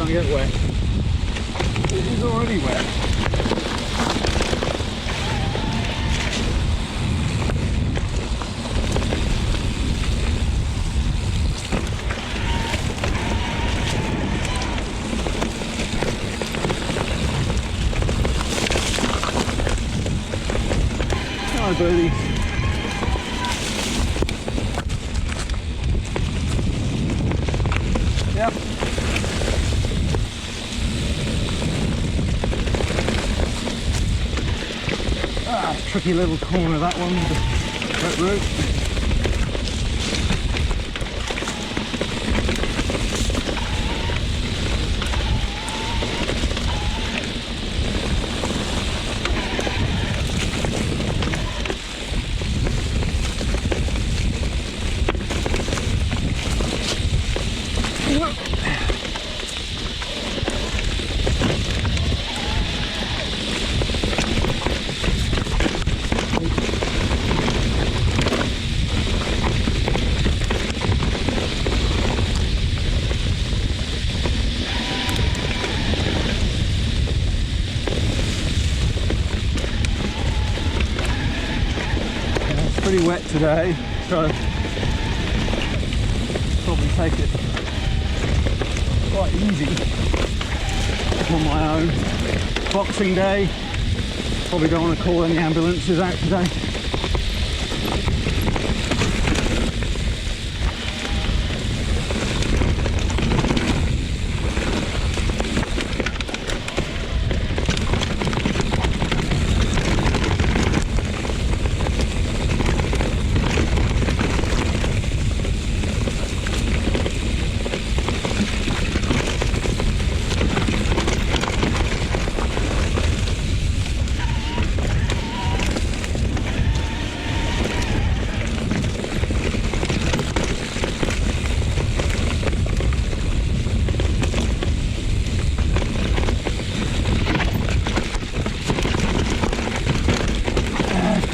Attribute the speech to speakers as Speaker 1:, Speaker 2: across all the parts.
Speaker 1: don't get wet. It is already wet. Hi birdies. Yep. Tricky little corner that one with the wet route. Pretty wet today, so probably take it quite easy on my own. Boxing Day, probably don't want to call any ambulances out today.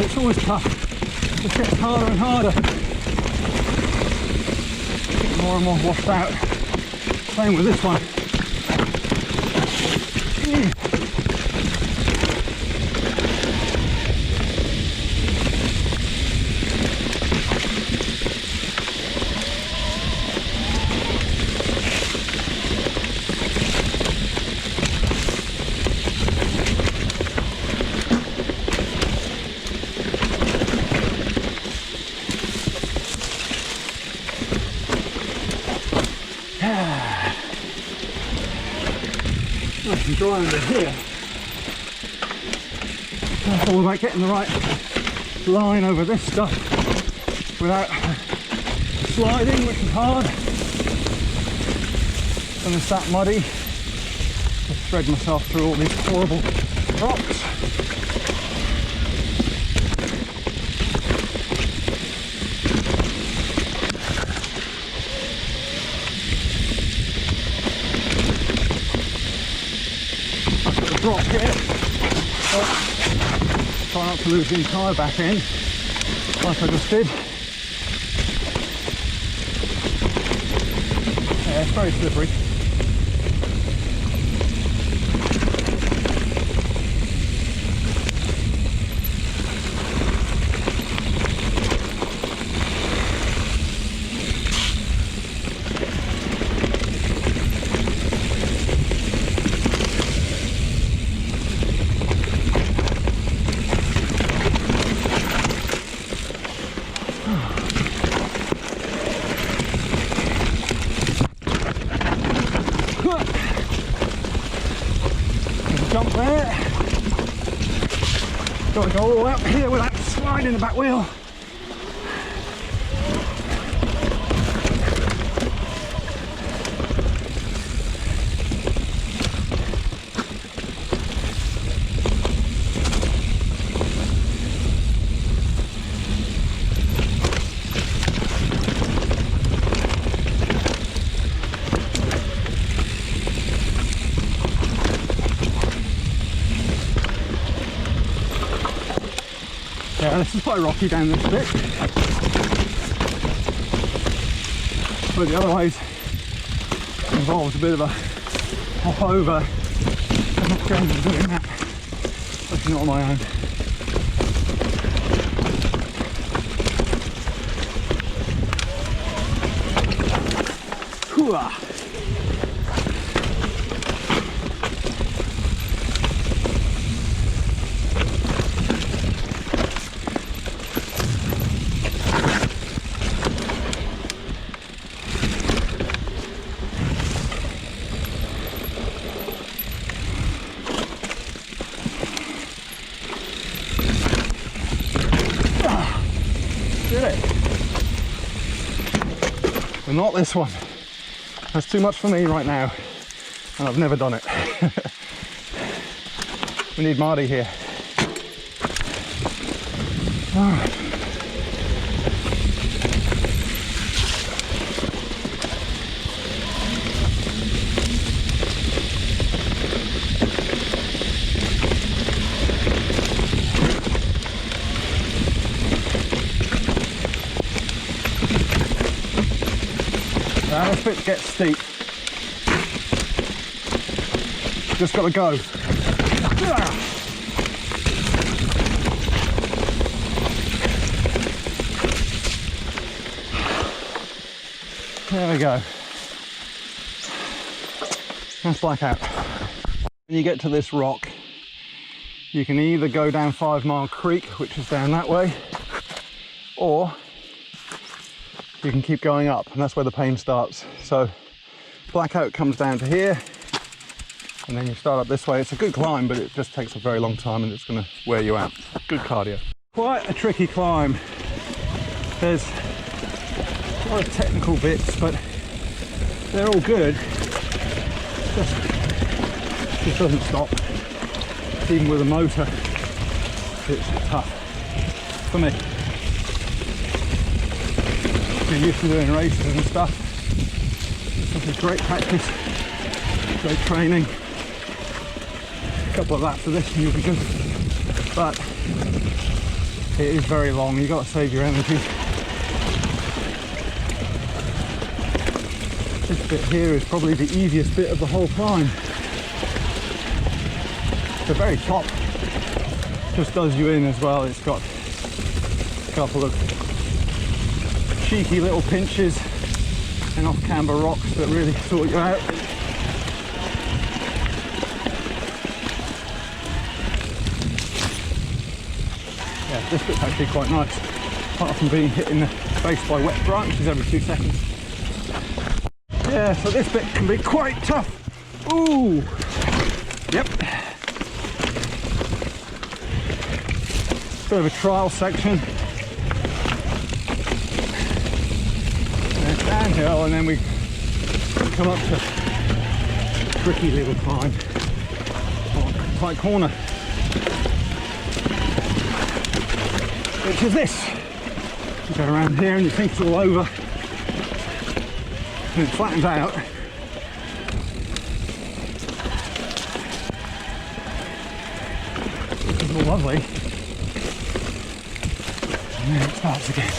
Speaker 1: It's always tough. It gets harder and harder. Getting more and more washed out. Same with this one. Nice and dry under here. That's all about getting the right line over this stuff without sliding, which is hard. And it's that muddy. Just thread myself through all these horrible rocks. Drop here. Oh, try not to lose the entire back end like I just did. Yeah, it's very slippery. Jump there. Got to go all the way up here without sliding the back wheel. Yeah, this is quite rocky down this bit, but the other ways involves a bit of a hop over. I'm not going to be doing that, especially not on my own. Hooah! Did it? But not this one. That's too much for me right now, and I've never done it. We need Marty here. Now this bit gets steep. Just got to go. There we go. That's blackout. When you get to this rock, you can either go down 5 Mile Creek, which is down that way, or you can keep going up, and that's where the pain starts. So blackout comes down to here, and then you start up this way. It's a good climb, but it just takes a very long time, and it's going to wear you out. Good cardio. Quite a tricky climb. There's a lot of technical bits, but they're all good. Just doesn't stop. Even with a motor, it's tough for me. You're used to doing races and stuff. This is great practice, great training. A couple of laps of this and you'll be good. But it is very long, you've got to save your energy. This bit here is probably the easiest bit of the whole climb. The very top just does you in as well. It's got a couple of cheeky little pinches and off-camber rocks that really sort you out. Yeah, this bit's actually quite nice, apart from being hit in the face by wet branches every 2 seconds. Yeah, so this bit can be quite tough. Ooh! Yep. Bit of a trial section. Downhill, and then we come up to a tricky little climb, tight corner, which is this. You go around here and you think it's all over, and it flattens out. Which is all lovely, and then it starts again.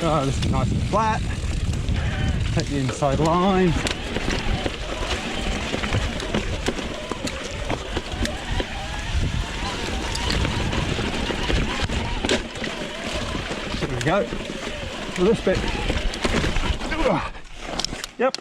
Speaker 1: Oh, this is nice and flat. Take the inside line. There we go. So this bit. Yep.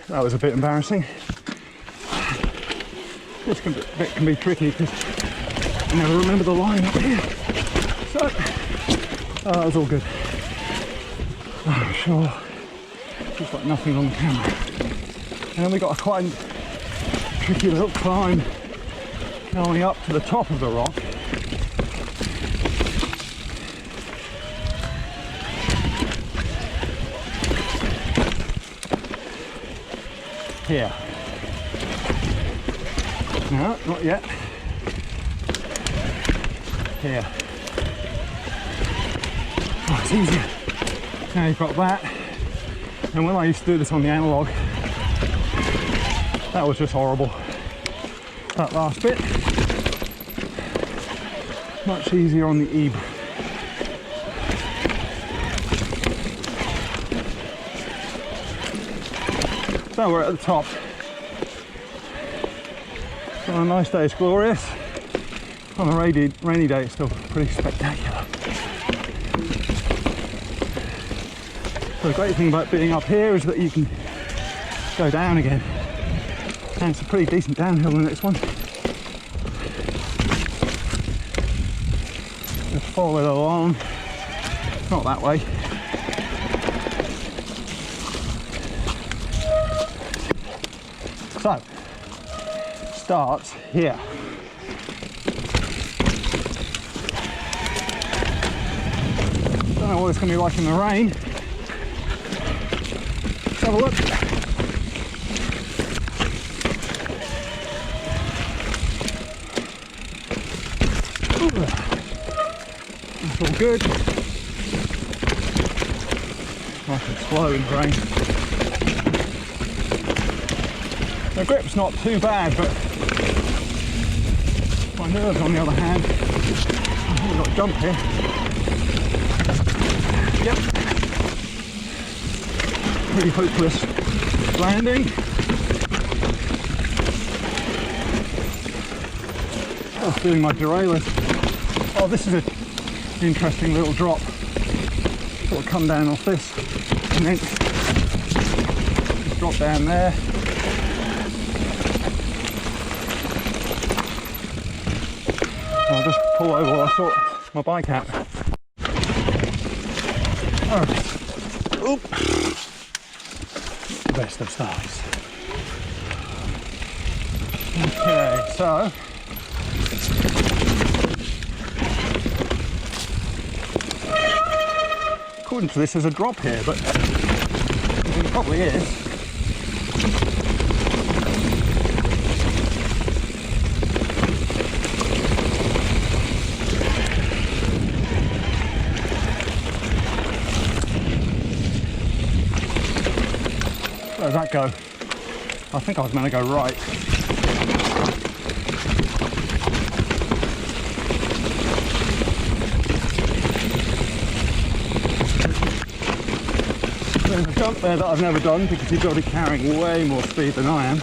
Speaker 1: That was a bit embarrassing. This bit can be tricky because I never remember the line up here. So. Oh, that was all good. Oh, I'm sure. Just like nothing on the camera. And then we got a quite tricky little climb going up to the top of the rock. Here. No, not yet. Here. Oh, it's easier. Now you've got that, And when I used to do this on the analog, that was just horrible. That last bit, much easier on the ebb. So we're at the top. So on a nice day it's glorious. On a rainy day it's still pretty spectacular. So the great thing about being up here is that you can go down again. And it's a pretty decent downhill the next one. Just follow it along. Not that way. So, starts here. Don't know what it's going to be like in the rain. Let's have a look. That's all good. Nice and slow in the rain. The grip's not too bad, but my nerves on the other hand. I think we've got a jump here. Yep. Pretty hopeless landing. Just doing my derailleur. Oh, this is an interesting little drop. Sort of come down off this and then just drop down there. I'll just pull over while I sort my bike out. Alright. Oop. Best of starts. Okay, so according to this there's a drop here, but it probably is. Where does that go? I think I was meant to go right. There's a jump there that I've never done because you've got to be carrying way more speed than I am.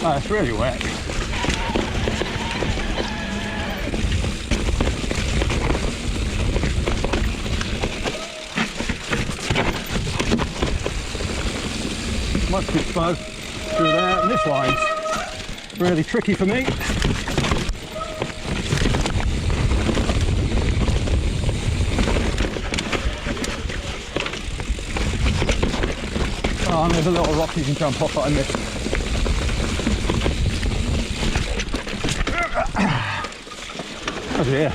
Speaker 1: Oh, it's really wet. Much too slow through there, and this line's really tricky for me. Oh, and there's a little rock you can jump off that I missed. Oh dear.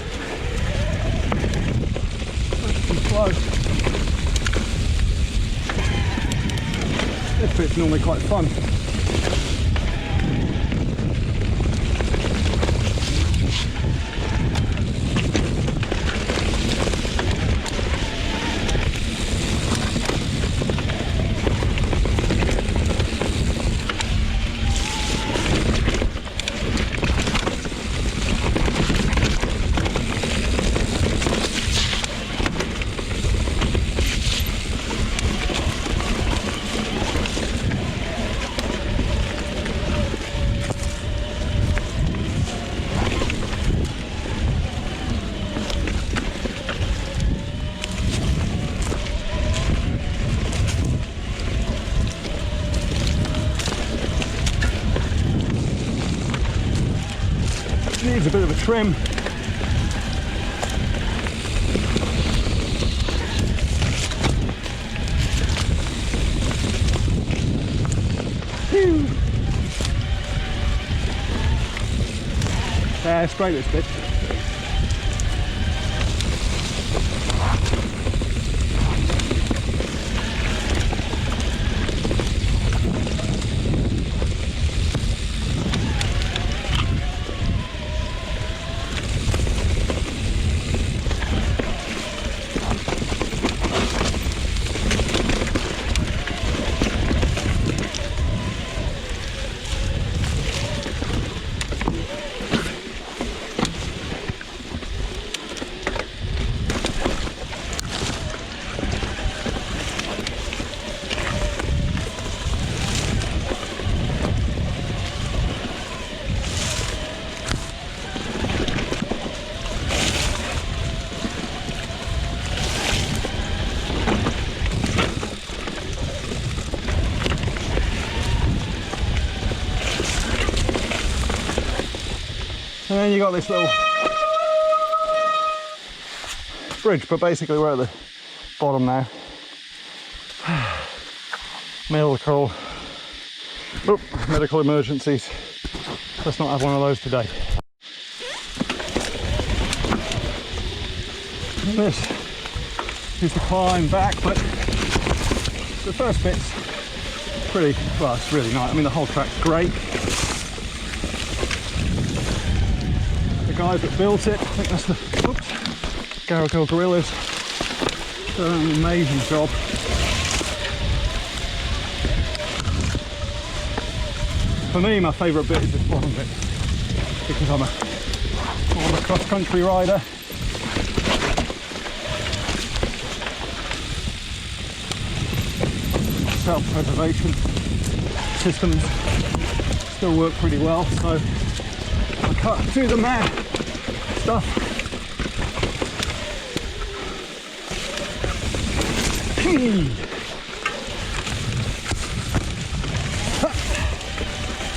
Speaker 1: That's too slow. This bit's normally quite fun. Needs a bit of a trim. Yeah, it's great, this bit. And then you got this little bridge, but basically we're at the bottom now. Medical emergencies. Let's not have one of those today. And this is the climb back, but the first bit's pretty, well, it's really nice. I mean, the whole track's great. The guys that built it, I think that's the Garagal Gorillas, done an amazing job. For me, my favourite bit is this bottom bit, because I'm a cross-country rider. Self-preservation systems still work pretty well, so I cut do the mad stuff.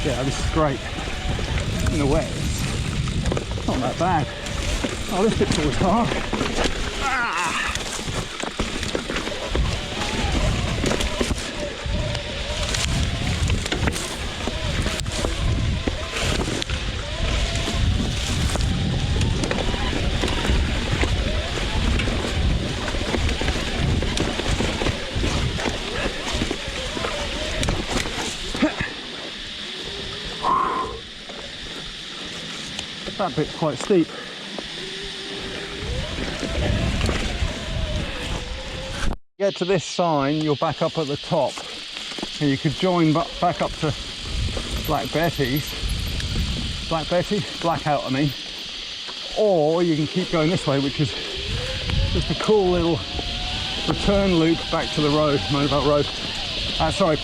Speaker 1: Yeah, this is great. In the wet, it's not that bad. Oh, this bit's always hard. That bit's quite steep. Get to this sign, you're back up at the top, and you could join back up to Blackout, I mean, or you can keep going this way, which is just a cool little return loop back to the road, motorbike road. Sorry,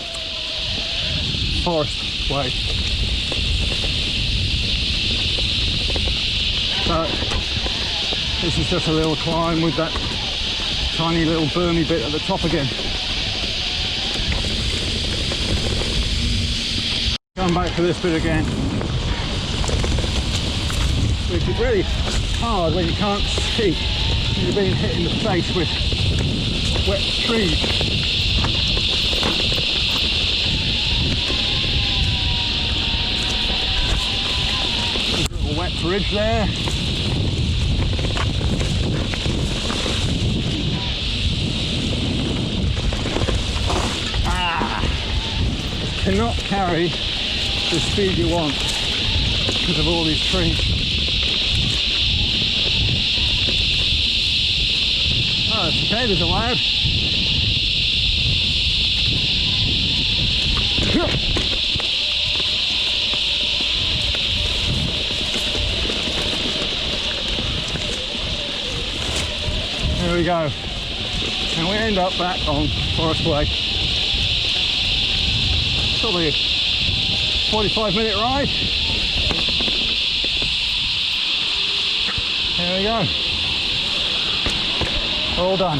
Speaker 1: forest way. So this is just a little climb with that tiny little bermy bit at the top again. Come back to this bit again, which is really hard when you can't see. You're being hit in the face with wet trees. There's a little wet bridge there. Cannot carry the speed you want because of all these trees. Oh, it's okay, there's a loud. There we go. And we end up back on Forest Way. Probably a 45-minute ride. There we go. All done.